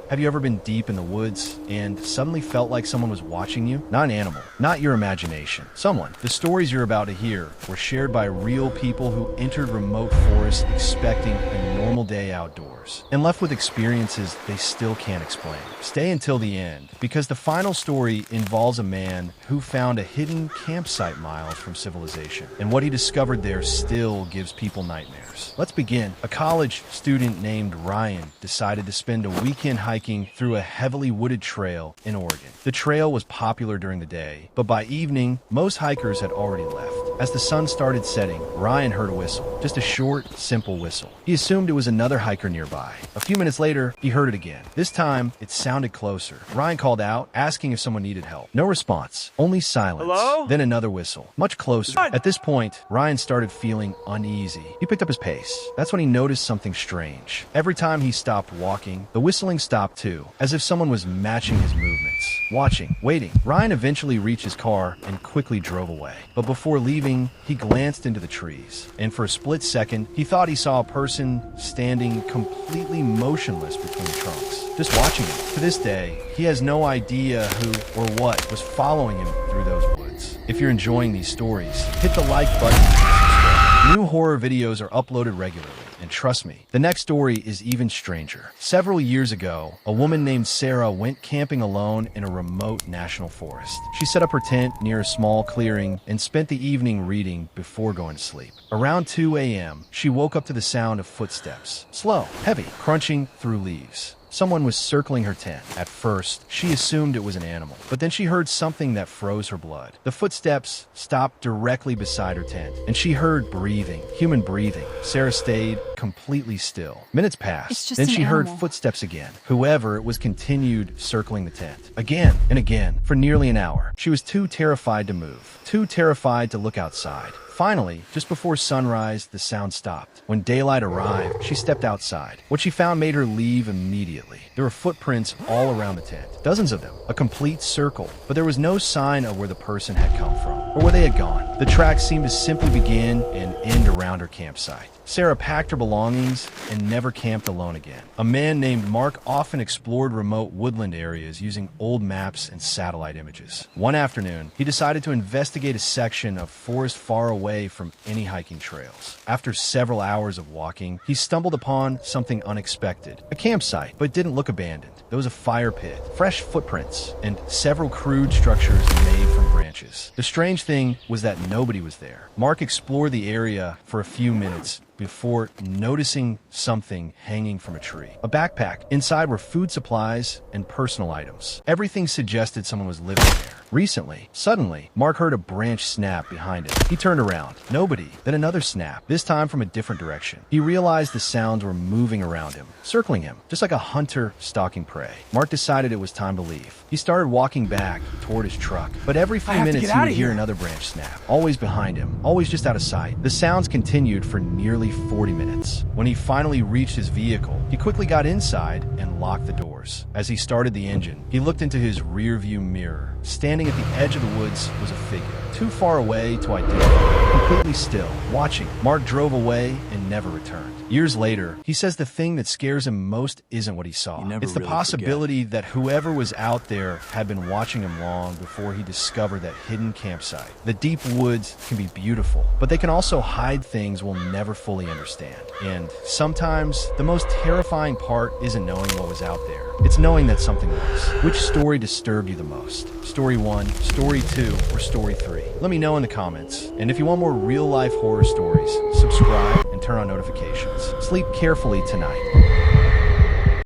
Have you ever been deep in the woods and suddenly felt like someone was watching you? Not an animal, not your imagination. Someone. The stories you're about to hear were shared by real people who entered remote forests expecting a normal day outdoors and left with experiences they still can't explain. Stay until the end, because the final story involves a man who found a hidden campsite miles from civilization, and what he discovered there still gives people nightmares. Let's begin. A college student named Ryan decided to spend a weekend hiking through a heavily wooded trail in Oregon. The trail was popular during the day, but by evening, most hikers had already left. As the sun started setting, Ryan heard a whistle, just a short, simple whistle. He assumed it was another hiker nearby. A few minutes later, he heard it again. This time, it sounded closer. Ryan called out, asking if someone needed help. No response, only silence. Hello? Then another whistle, much closer. At this point, Ryan started feeling uneasy. He picked up his pace. That's when he noticed something strange. Every time he stopped walking, the whistling stopped too, as if someone was matching his movements. Watching, waiting. Ryan eventually reached his car and quickly drove away. But before leaving, he glanced into the trees, and for a split second, he thought he saw a person standing completely motionless between the trunks, just watching him. To this day, he has no idea who or what was following him through those woods. If you're enjoying these stories, hit the like button and subscribe. New horror videos are uploaded regularly. And trust me, the next story is even stranger. Several years ago, a woman named Sarah went camping alone in a remote national forest. She set up her tent near a small clearing and spent the evening reading before going to sleep. Around 2 a.m., she woke up to the sound of footsteps, slow, heavy, crunching through leaves. Someone was circling her tent. At first, she assumed it was an animal, but then she heard something that froze her blood. The footsteps stopped directly beside her tent, and she heard breathing, human breathing. Sarah stayed completely still. Minutes passed. Then she heard footsteps again. Whoever it was continued circling the tent, again and again, for nearly an hour. She was too terrified to move, too terrified to look outside. Finally, just before sunrise, the sound stopped. When daylight arrived, she stepped outside. What she found made her leave immediately. There were footprints all around the tent, dozens of them, a complete circle, but there was no sign of where the person had come from or where they had gone. The tracks seemed to simply begin and end around her campsite. Sarah packed her belongings and never camped alone again. A man named Mark often explored remote woodland areas using old maps and satellite images. One afternoon, he decided to investigate a section of forest far away from any hiking trails. After several hours of walking, he stumbled upon something unexpected. A campsite, but it didn't look abandoned. There was a fire pit, fresh footprints, and several crude structures made from branches. The strange thing was that nobody was there. Mark explored the area for a few minutes before noticing something hanging from a tree. A backpack. Inside were food supplies and personal items. Everything suggested someone was living there recently. Suddenly, Mark heard a branch snap behind him. He turned around. Nobody. Then another snap, this time from a different direction. He realized the sounds were moving around him, circling him, just like a hunter stalking prey. Mark decided it was time to leave. He started walking back toward his truck, but every few minutes he would hear another branch snap, always behind him, always just out of sight. The sounds continued for nearly 40 minutes. When he finally reached his vehicle, he quickly got inside and locked the doors. As he started the engine, he looked into his rearview mirror. Standing at the edge of the woods was a figure, too far away to identify, completely still, watching. Mark drove away and never returned. Years later, he says the thing that scares him most isn't what he saw. It's the possibility that whoever was out there had been watching him long before he discovered that hidden campsite. The deep woods can be beautiful, but they can also hide things we'll never fully understand. And sometimes, the most terrifying part isn't knowing what was out there. It's knowing that something was. Which story disturbed you the most? Story 1, Story 2, or Story 3? Let me know in the comments. And if you want more real-life horror stories, subscribe and turn on notifications. Sleep carefully tonight.